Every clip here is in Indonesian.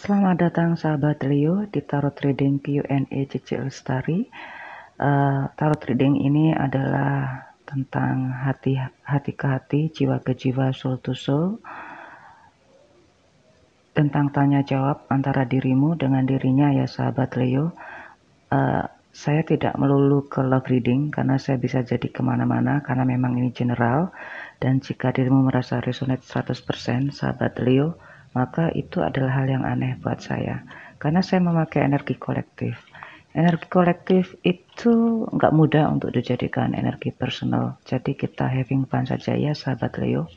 Selamat datang sahabat Leo di Tarot Reading Q&A Cici Lestari. Tarot Reading ini adalah tentang hati ke hati, jiwa ke jiwa, soul to soul. Tentang tanya jawab antara dirimu dengan dirinya ya sahabat Leo. Saya tidak melulu ke love reading karena saya bisa jadi kemana-mana karena memang ini general. Dan jika dirimu merasa resonate 100% sahabat Leo, maka itu adalah hal yang aneh buat saya. Karena saya memakai energi kolektif. Energi kolektif itu nggak mudah untuk dijadikan energi personal. Jadi kita having fun saja ya sahabat Leo.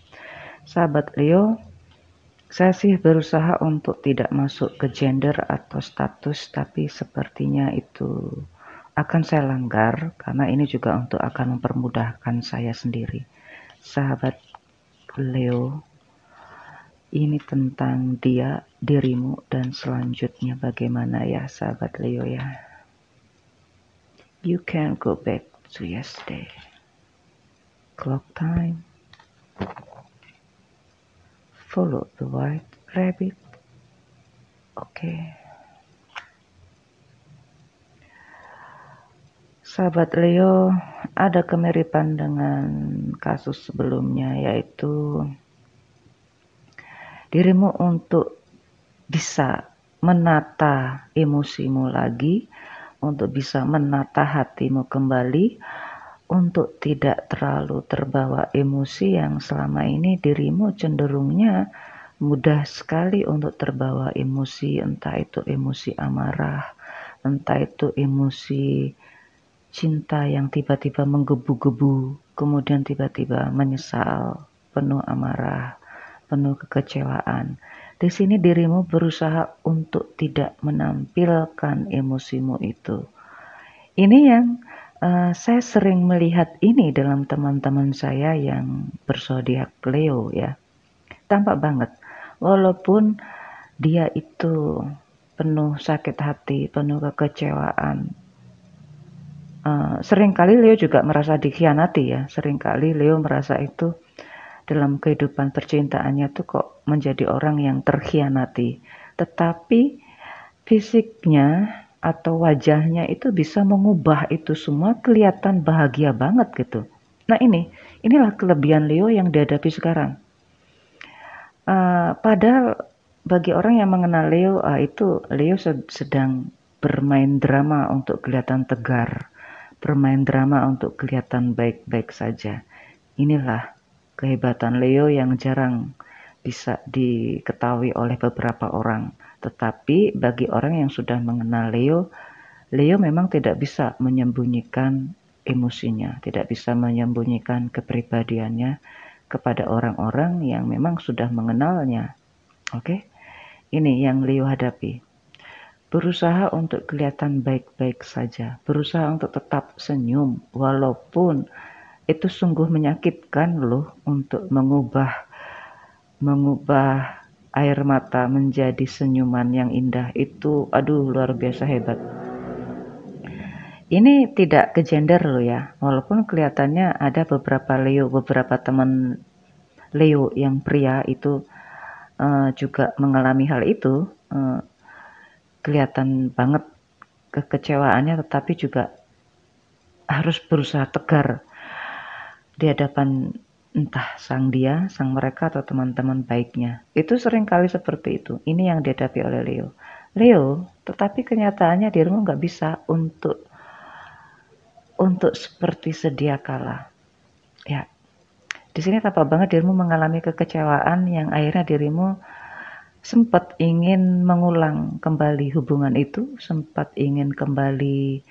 Sahabat Leo, saya sih berusaha untuk tidak masuk ke gender atau status, tapi sepertinya itu akan saya langgar karena ini juga untuk akan mempermudahkan saya sendiri. Sahabat Leo, ini tentang dia, dirimu, dan selanjutnya bagaimana ya sahabat Leo ya. You can go back to yesterday. Clock time. Follow the white rabbit. Oke. Sahabat Leo, ada kemiripan dengan kasus sebelumnya, yaitu dirimu untuk bisa menata emosimu lagi, untuk bisa menata hatimu kembali, untuk tidak terlalu terbawa emosi yang selama ini dirimu cenderungnya mudah sekali untuk terbawa emosi, entah itu emosi amarah, entah itu emosi cinta yang tiba-tiba menggebu-gebu, kemudian tiba-tiba menyesal, penuh amarah, penuh kekecewaan. Di sini dirimu berusaha untuk tidak menampilkan emosimu itu. Ini yang saya sering melihat ini dalam teman-teman saya yang berzodiak Leo ya. Tampak banget, walaupun dia itu penuh sakit hati, penuh kekecewaan. Seringkali Leo juga merasa dikhianati ya. Seringkali Leo merasa itu dalam kehidupan percintaannya tuh kok menjadi orang yang terkhianati. Tetapi fisiknya atau wajahnya itu bisa mengubah itu semua kelihatan bahagia banget gitu. Nah inilah kelebihan Leo yang dihadapi sekarang. Padahal bagi orang yang mengenal Leo, itu Leo sedang bermain drama untuk kelihatan tegar, bermain drama untuk kelihatan baik-baik saja. Inilah kehebatan Leo yang jarang bisa diketahui oleh beberapa orang. Tetapi bagi orang yang sudah mengenal Leo, Leo memang tidak bisa menyembunyikan emosinya, tidak bisa menyembunyikan kepribadiannya kepada orang-orang yang memang sudah mengenalnya. Oke, ini yang Leo hadapi. Berusaha untuk kelihatan baik-baik saja, berusaha untuk tetap senyum, walaupun itu sungguh menyakitkan loh untuk mengubah air mata menjadi senyuman yang indah. Itu aduh luar biasa hebat. Ini tidak ke gender loh ya, walaupun kelihatannya ada beberapa Leo, beberapa teman Leo yang pria itu juga mengalami hal itu, kelihatan banget kekecewaannya, tetapi juga harus berusaha tegar di hadapan entah sang dia, sang mereka, atau teman-teman baiknya. Itu seringkali seperti itu. Ini yang dihadapi oleh Leo. Leo, tetapi kenyataannya dirimu nggak bisa untuk seperti sedia kala. Ya, di sini tampak banget dirimu mengalami kekecewaan yang akhirnya dirimu sempat ingin mengulang kembali hubungan itu, sempat ingin kembali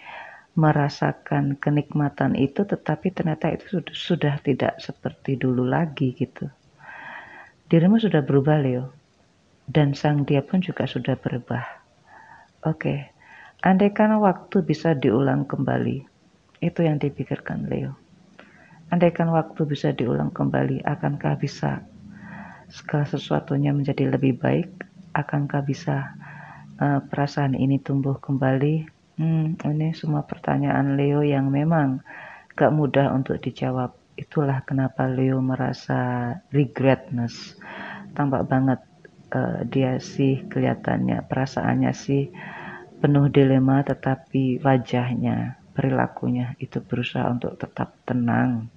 merasakan kenikmatan itu, tetapi ternyata itu sudah tidak seperti dulu lagi gitu. Dirimu sudah berubah Leo, dan sang dia pun juga sudah berubah. Oke, andaikan waktu bisa diulang kembali, itu yang dipikirkan Leo. Andaikan waktu bisa diulang kembali, akankah bisa segala sesuatunya menjadi lebih baik? Akankah bisa perasaan ini tumbuh kembali? Ini semua pertanyaan Leo yang memang gak mudah untuk dijawab. Itulah kenapa Leo merasa regretness. Tampak banget dia sih kelihatannya, perasaannya sih penuh dilema, tetapi wajahnya, perilakunya itu berusaha untuk tetap tenang.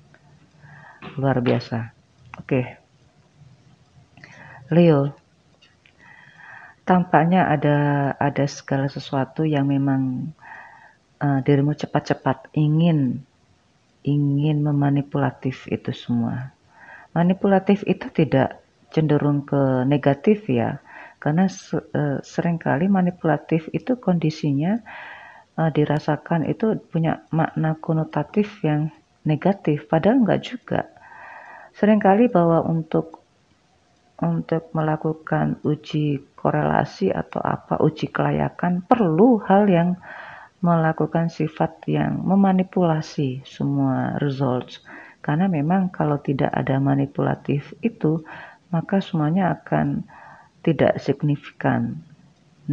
Luar biasa. Oke, Leo, tampaknya ada segala sesuatu yang memang dirimu cepat-cepat ingin memanipulatif itu semua. Manipulatif itu tidak cenderung ke negatif ya, karena seringkali manipulatif itu kondisinya dirasakan itu punya makna konotatif yang negatif, padahal enggak juga. Seringkali bahwa untuk melakukan uji korelasi atau uji kelayakan perlu hal yang melakukan sifat yang memanipulasi semua results. Karena memang kalau tidak ada manipulatif itu, maka semuanya akan tidak signifikan.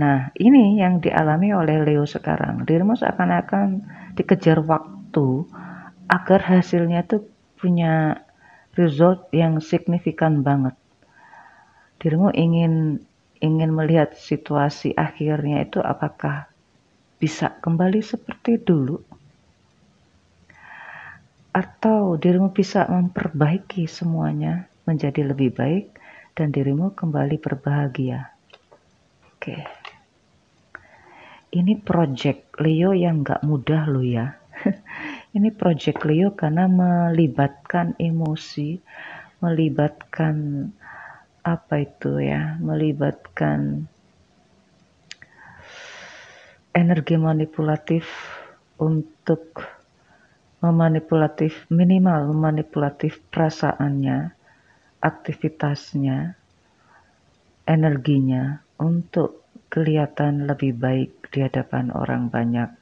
Nah, ini yang dialami oleh Leo sekarang. Dirimu seakan-akan dikejar waktu agar hasilnya itu punya result yang signifikan banget. Dirimu ingin melihat situasi akhirnya itu apakah bisa kembali seperti dulu, atau dirimu bisa memperbaiki semuanya menjadi lebih baik dan dirimu kembali berbahagia. Oke, ini project Leo yang gak mudah loh ya. Ini project Leo karena melibatkan emosi, melibatkan melibatkan energi manipulatif untuk minimal memanipulatif perasaannya, aktivitasnya, energinya untuk kelihatan lebih baik di hadapan orang banyak.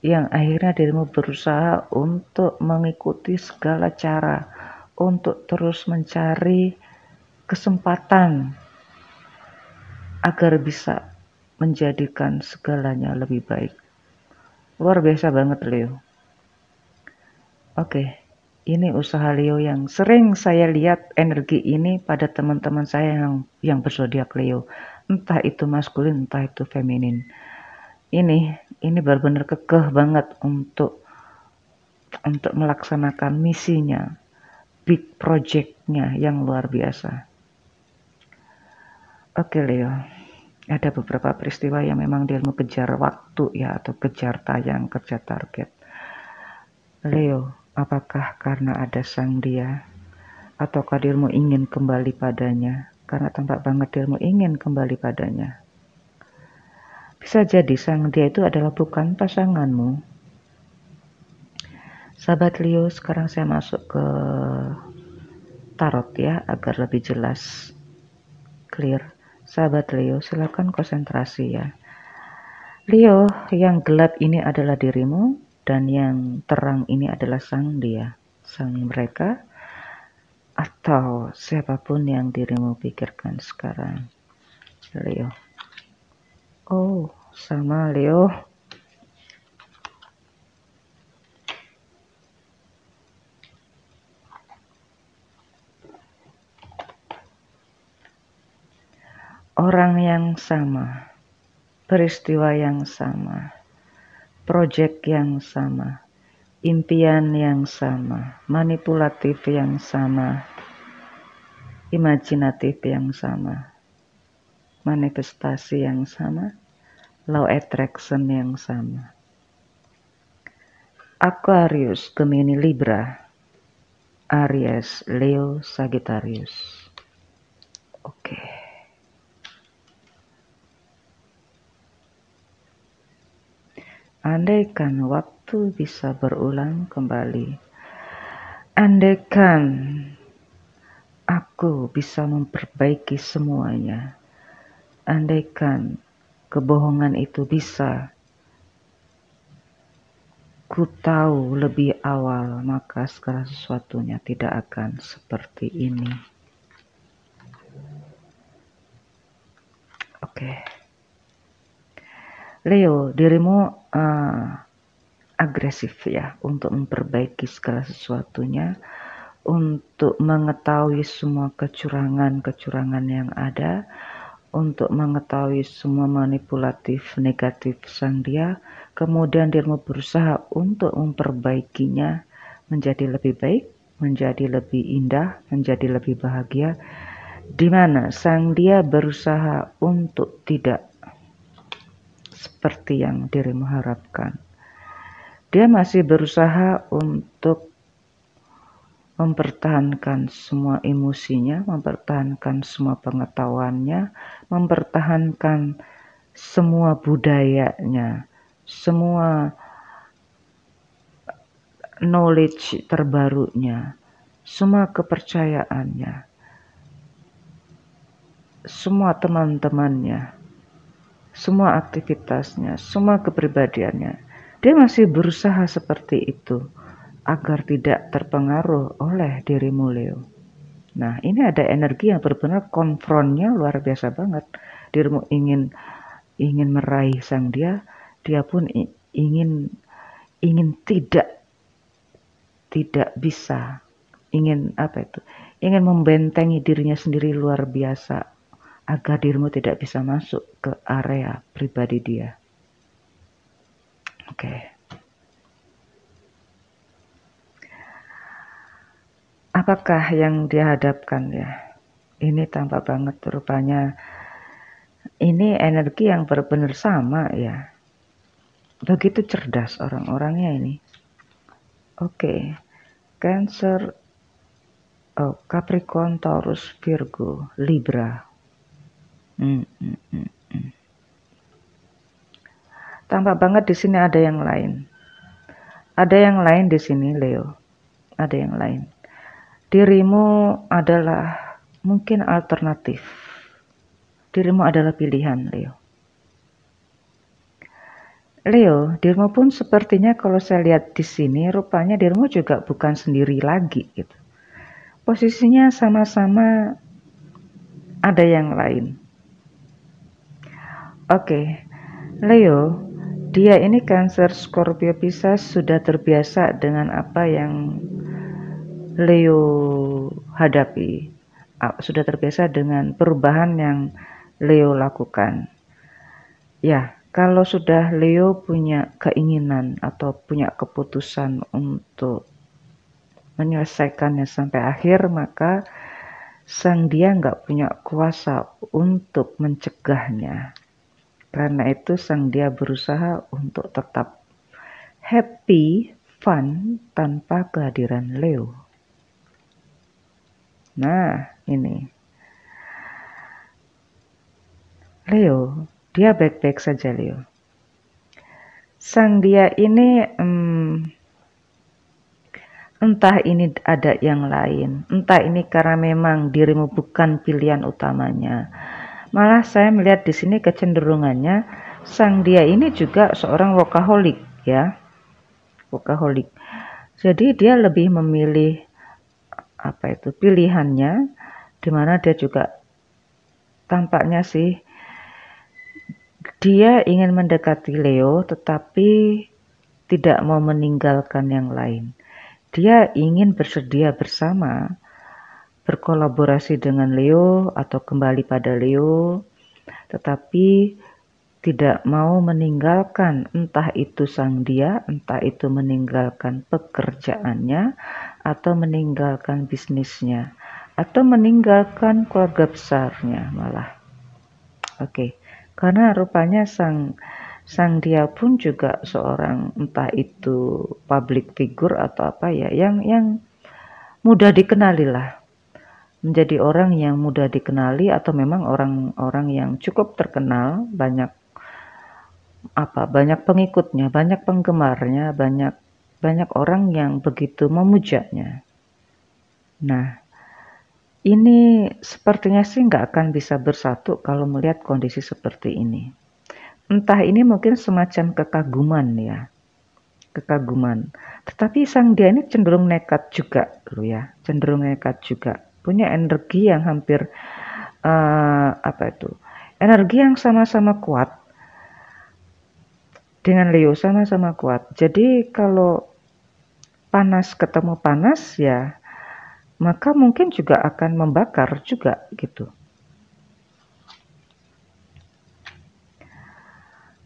Yang akhirnya dirimu berusaha untuk mengikuti segala cara untuk terus mencari kesempatan agar bisa menjadikan segalanya lebih baik. Luar biasa banget Leo. Oke, ini usaha Leo yang sering saya lihat energi ini pada teman-teman saya yang berzodiak Leo. Entah itu maskulin, entah itu feminin. Ini benar-benar kekeh banget untuk melaksanakan misinya, big project-nya yang luar biasa. Oke Leo, ada beberapa peristiwa yang memang dirimu kejar waktu ya, atau kejar tayang, kejar target. Leo, apakah karena ada sang dia, ataukah dirimu ingin kembali padanya? Karena tampak banget dirimu ingin kembali padanya. Bisa jadi sang dia itu adalah bukan pasanganmu. Sahabat Leo, sekarang saya masuk ke tarot ya, agar lebih jelas, clear. Sahabat Leo, silakan konsentrasi ya. Leo, yang gelap ini adalah dirimu, dan yang terang ini adalah sang dia, sang mereka, atau siapapun yang dirimu pikirkan sekarang. Leo. Oh, sama Leo. Orang yang sama, peristiwa yang sama, project yang sama, impian yang sama, manipulatif yang sama, imajinatif yang sama, manifestasi yang sama, law attraction yang sama. Aquarius, Gemini, Libra, Aries, Leo, Sagittarius. Oke. Andaikan waktu bisa berulang kembali, andaikan aku bisa memperbaiki semuanya, andaikan kebohongan itu bisa ku tahu lebih awal, maka segala sesuatunya tidak akan seperti ini. Oke. Leo, dirimu agresif ya untuk memperbaiki segala sesuatunya, untuk mengetahui semua kecurangan-kecurangan yang ada, untuk mengetahui semua manipulatif negatif sang dia, kemudian dirimu berusaha untuk memperbaikinya menjadi lebih baik, menjadi lebih indah, menjadi lebih bahagia, di mana sang dia berusaha untuk tidak seperti yang dirimu harapkan. Dia masih berusaha untuk mempertahankan semua emosinya, mempertahankan semua pengetahuannya, mempertahankan semua budayanya, semua knowledge terbarunya, semua kepercayaannya, semua teman-temannya, semua aktivitasnya, semua kepribadiannya. Dia masih berusaha seperti itu agar tidak terpengaruh oleh dirimu, Leo. Nah, ini ada energi yang benar-benar konfrontnya luar biasa banget. Dirimu ingin meraih sang dia, dia pun ingin tidak bisa, ingin apa itu? Ingin membentengi dirinya sendiri luar biasa agar dirimu tidak bisa masuk ke area pribadi dia. Oke. Apakah yang dihadapkan ya? Ini tampak banget rupanya ini energi yang benar-benar sama ya. Begitu cerdas orang-orangnya ini. Oke. Cancer, Capricorn, Taurus, Virgo, Libra. Tampak banget di sini ada yang lain. Ada yang lain di sini, Leo. Ada yang lain. Dirimu adalah mungkin alternatif. Dirimu adalah pilihan, Leo. Leo, dirimu pun sepertinya kalau saya lihat di sini, rupanya dirimu juga bukan sendiri lagi gitu. Posisinya sama-sama ada yang lain. Oke, Leo, dia ini Cancer, Scorpio, Pisces sudah terbiasa dengan apa yang Leo hadapi. Sudah terbiasa dengan perubahan yang Leo lakukan. Ya, kalau sudah Leo punya keinginan atau punya keputusan untuk menyelesaikannya sampai akhir, maka sang dia nggak punya kuasa untuk mencegahnya. Karena itu sang dia berusaha untuk tetap happy, fun, tanpa kehadiran Leo. Nah, ini. Leo, dia baik-baik saja, Leo. Sang dia ini entah ini ada yang lain, entah ini karena memang dirimu bukan pilihan utamanya. Malah saya melihat di sini kecenderungannya sang dia ini juga seorang workaholic ya. Workaholic. Jadi dia lebih memilih apa itu pilihannya, di mana dia juga tampaknya sih dia ingin mendekati Leo tetapi tidak mau meninggalkan yang lain. Dia ingin bersedia bersama, berkolaborasi dengan Leo atau kembali pada Leo, tetapi tidak mau meninggalkan entah itu sang dia, entah itu meninggalkan pekerjaannya, atau meninggalkan bisnisnya, atau meninggalkan keluarga besarnya malah. Oke, karena rupanya sang dia pun juga seorang entah itu public figure atau apa ya, yang mudah dikenali lah. Menjadi orang yang mudah dikenali atau memang orang-orang yang cukup terkenal, banyak pengikutnya, banyak penggemarnya, banyak orang yang begitu memujanya. Nah, ini sepertinya sih nggak akan bisa bersatu kalau melihat kondisi seperti ini. Entah ini mungkin semacam kekaguman ya, kekaguman. Tetapi sang dia ini cenderung nekat juga loh ya, cenderung nekat juga. Punya energi yang hampir energi yang sama-sama kuat dengan Leo, sama-sama kuat. Jadi kalau panas ketemu panas ya, maka mungkin juga akan membakar juga gitu.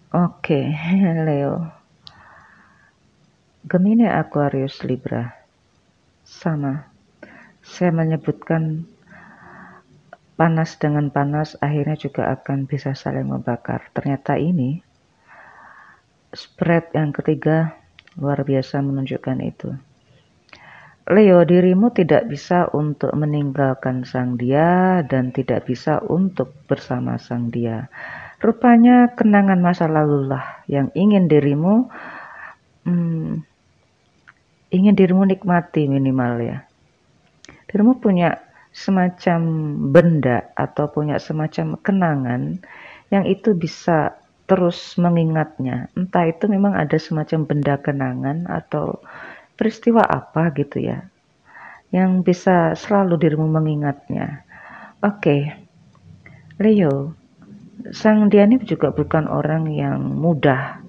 Oke, Leo. Gemini, Aquarius, Libra. Sama. Saya menyebutkan panas dengan panas akhirnya juga akan bisa saling membakar. Ternyata ini spread yang ketiga luar biasa menunjukkan itu. Leo, dirimu tidak bisa untuk meninggalkan sang dia dan tidak bisa untuk bersama sang dia. Rupanya kenangan masa lalulah yang ingin dirimu nikmati minimal ya. Dirimu punya semacam benda atau punya semacam kenangan yang itu bisa terus mengingatnya. Entah itu memang ada semacam benda kenangan atau peristiwa apa gitu ya, yang bisa selalu dirimu mengingatnya. Oke, Leo, sang dia ini juga bukan orang yang mudah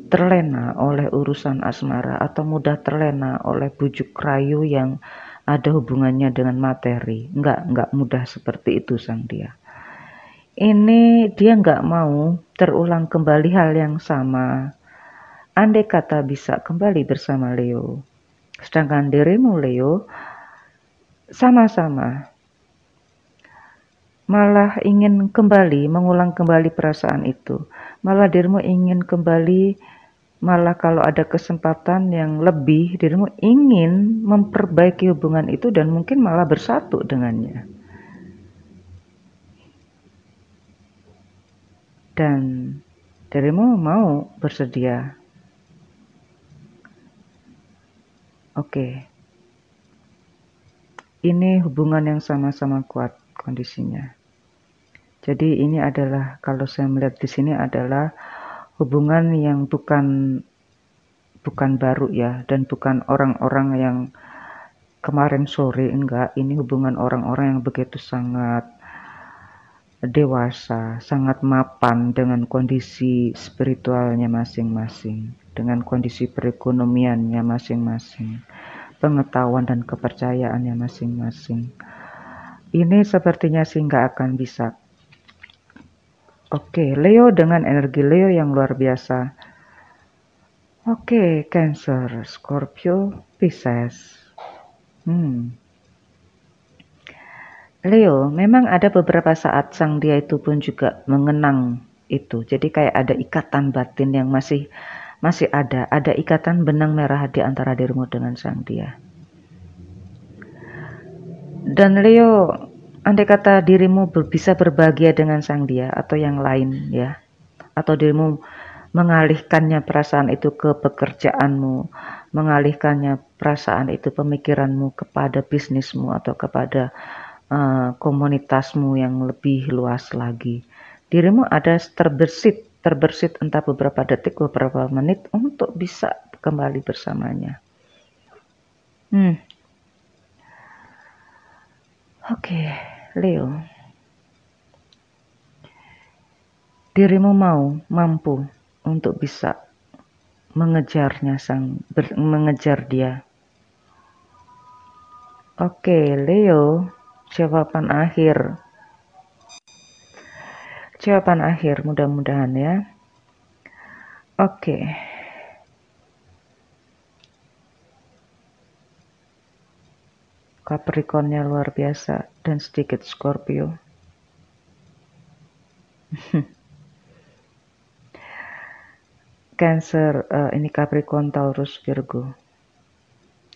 terlena oleh urusan asmara atau mudah terlena oleh bujuk rayu yang ada hubungannya dengan materi. Enggak mudah seperti itu sang dia. Ini dia nggak mau terulang kembali hal yang sama. Andai kata bisa kembali bersama Leo. Sedangkan dirimu Leo sama-sama malah ingin kembali, mengulang kembali perasaan itu. Malah dirimu ingin kembali, malah kalau ada kesempatan yang lebih, dirimu ingin memperbaiki hubungan itu dan mungkin malah bersatu dengannya. Dan dirimu mau bersedia. Oke. Ini hubungan yang sama-sama kuat kondisinya. Jadi ini adalah, kalau saya melihat di sini adalah hubungan yang bukan baru ya, dan bukan orang-orang yang kemarin sore, enggak. Ini hubungan orang-orang yang begitu sangat dewasa, sangat mapan dengan kondisi spiritualnya masing-masing, dengan kondisi perekonomiannya masing-masing, pengetahuan dan kepercayaannya masing-masing. Ini sepertinya sih nggak akan bisa. Oke, Leo dengan energi Leo yang luar biasa. Oke, Cancer, Scorpio, Pisces. Leo, memang ada beberapa saat sang dia itu pun juga mengenang itu. Jadi kayak ada ikatan batin yang masih ada ikatan benang merah di antara dirimu dengan sang dia. Dan Leo, andai kata dirimu bisa berbahagia dengan sang dia atau yang lain ya, atau dirimu mengalihkannya perasaan itu ke pekerjaanmu, mengalihkannya perasaan itu pemikiranmu kepada bisnismu atau kepada komunitasmu yang lebih luas lagi. Dirimu ada terbersit entah beberapa detik, beberapa menit untuk bisa kembali bersamanya. Oke, Leo. Dirimu mampu untuk bisa mengejar dia. Oke, Leo, jawaban akhir mudah-mudahan ya. Oke. Capricornnya luar biasa dan sedikit Scorpio. Cancer, ini Capricorn, Taurus, Virgo.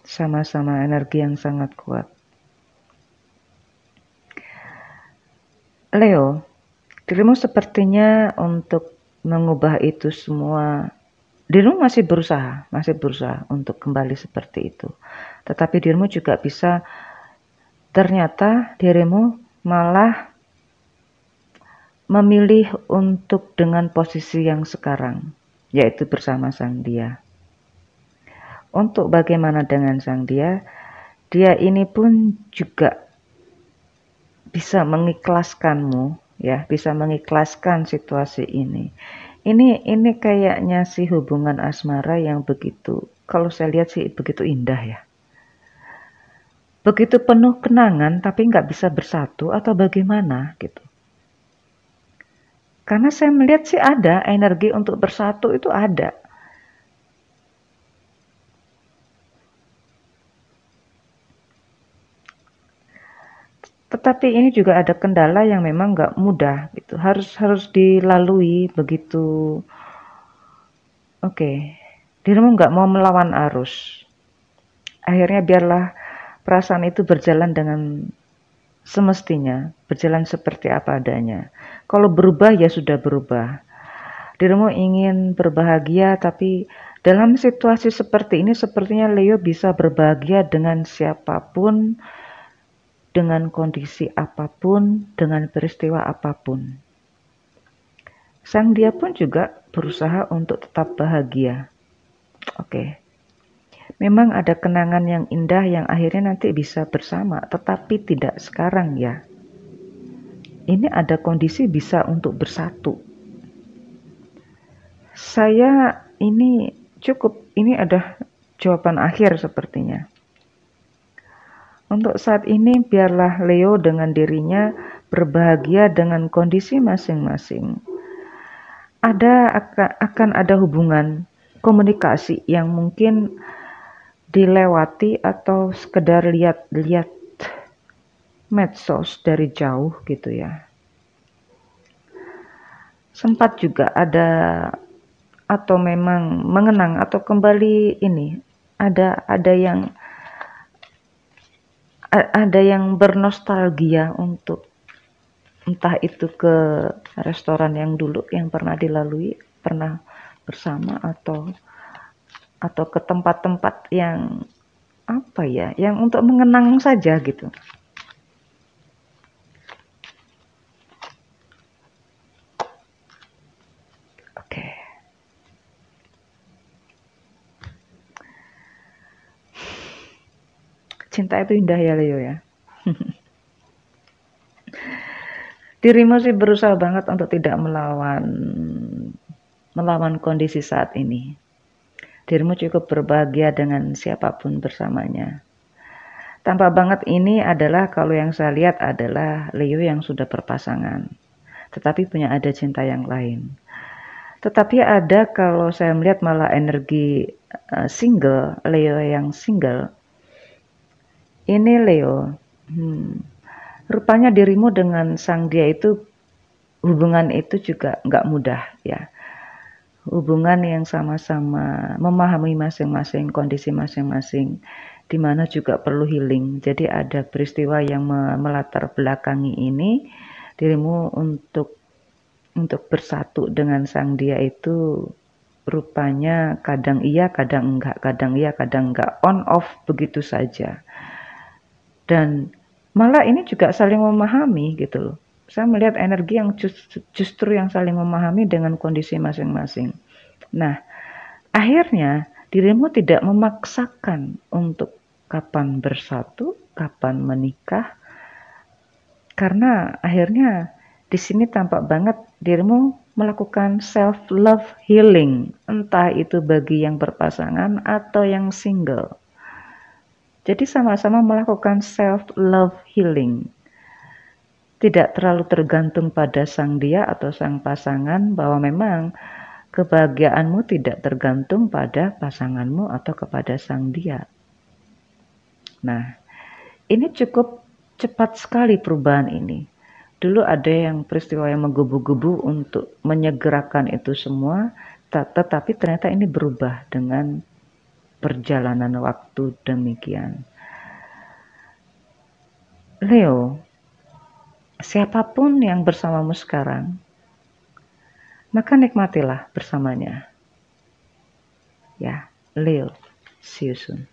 Sama-sama energi yang sangat kuat. Leo, dirimu sepertinya untuk mengubah itu semua, dirimu masih berusaha untuk kembali seperti itu. Tetapi dirimu juga bisa, ternyata dirimu malah memilih untuk dengan posisi yang sekarang, yaitu bersama sang dia. Untuk bagaimana dengan sang dia, dia ini pun juga bisa mengikhlaskanmu ya, bisa mengikhlaskan situasi ini. Ini kayaknya sih hubungan asmara yang begitu, kalau saya lihat sih begitu indah ya. begitu penuh kenangan tapi nggak bisa bersatu atau bagaimana gitu. Karena saya melihat sih ada energi untuk bersatu itu ada. Tetapi ini juga ada kendala yang memang nggak mudah gitu. Harus dilalui begitu. Oke, dirimu nggak mau melawan arus. Akhirnya biarlah perasaan itu berjalan dengan semestinya, berjalan seperti apa adanya. Kalau berubah ya sudah berubah. Dirimu ingin berbahagia, tapi dalam situasi seperti ini sepertinya Leo bisa berbahagia dengan siapapun, dengan kondisi apapun, dengan peristiwa apapun. Sang dia pun juga berusaha untuk tetap bahagia. Oke. Memang ada kenangan yang indah yang akhirnya nanti bisa bersama, tetapi tidak sekarang ya. Ini ada kondisi bisa untuk bersatu. Saya ini cukup, ini ada jawaban akhir sepertinya. Untuk saat ini biarlah Leo dengan dirinya berbahagia dengan kondisi masing-masing. Akan ada hubungan komunikasi yang mungkin dilewati atau sekedar lihat-lihat medsos dari jauh gitu ya. Sempat juga ada atau memang mengenang atau kembali ini ada yang bernostalgia untuk entah itu ke restoran yang dulu yang pernah dilalui, pernah bersama atau ke tempat-tempat yang apa ya, yang untuk mengenang saja gitu. Oke. Cinta itu indah ya Leo ya. Dirimu sih berusaha banget untuk tidak melawan kondisi saat ini. Dirimu cukup berbahagia dengan siapapun bersamanya. Tampak banget ini adalah kalau yang saya lihat adalah Leo yang sudah berpasangan. Tetapi punya ada cinta yang lain. Tetapi ada kalau saya melihat malah energi single, Leo yang single. Ini Leo, rupanya dirimu dengan sang dia itu hubungan itu juga nggak mudah ya. Hubungan yang sama-sama memahami masing-masing kondisi masing-masing, di mana juga perlu healing. Jadi ada peristiwa yang melatar belakangi ini dirimu untuk bersatu dengan sang dia itu rupanya kadang iya, kadang enggak, on off begitu saja. Dan malah ini juga saling memahami gitu loh. Saya melihat energi yang justru yang saling memahami dengan kondisi masing-masing. Nah, akhirnya dirimu tidak memaksakan untuk kapan bersatu, kapan menikah, karena akhirnya di sini tampak banget dirimu melakukan self love healing, entah itu bagi yang berpasangan atau yang single. Jadi sama-sama melakukan self love healing. Tidak terlalu tergantung pada sang dia atau sang pasangan, bahwa memang kebahagiaanmu tidak tergantung pada pasanganmu atau kepada sang dia. Nah, ini cukup cepat sekali perubahan ini. Dulu ada yang peristiwa yang menggebu-gebu untuk menyegerakan itu semua, tetapi ternyata ini berubah dengan perjalanan waktu demikian. Leo, siapapun yang bersamamu sekarang, maka nikmatilah bersamanya. Ya, Leo, see you soon.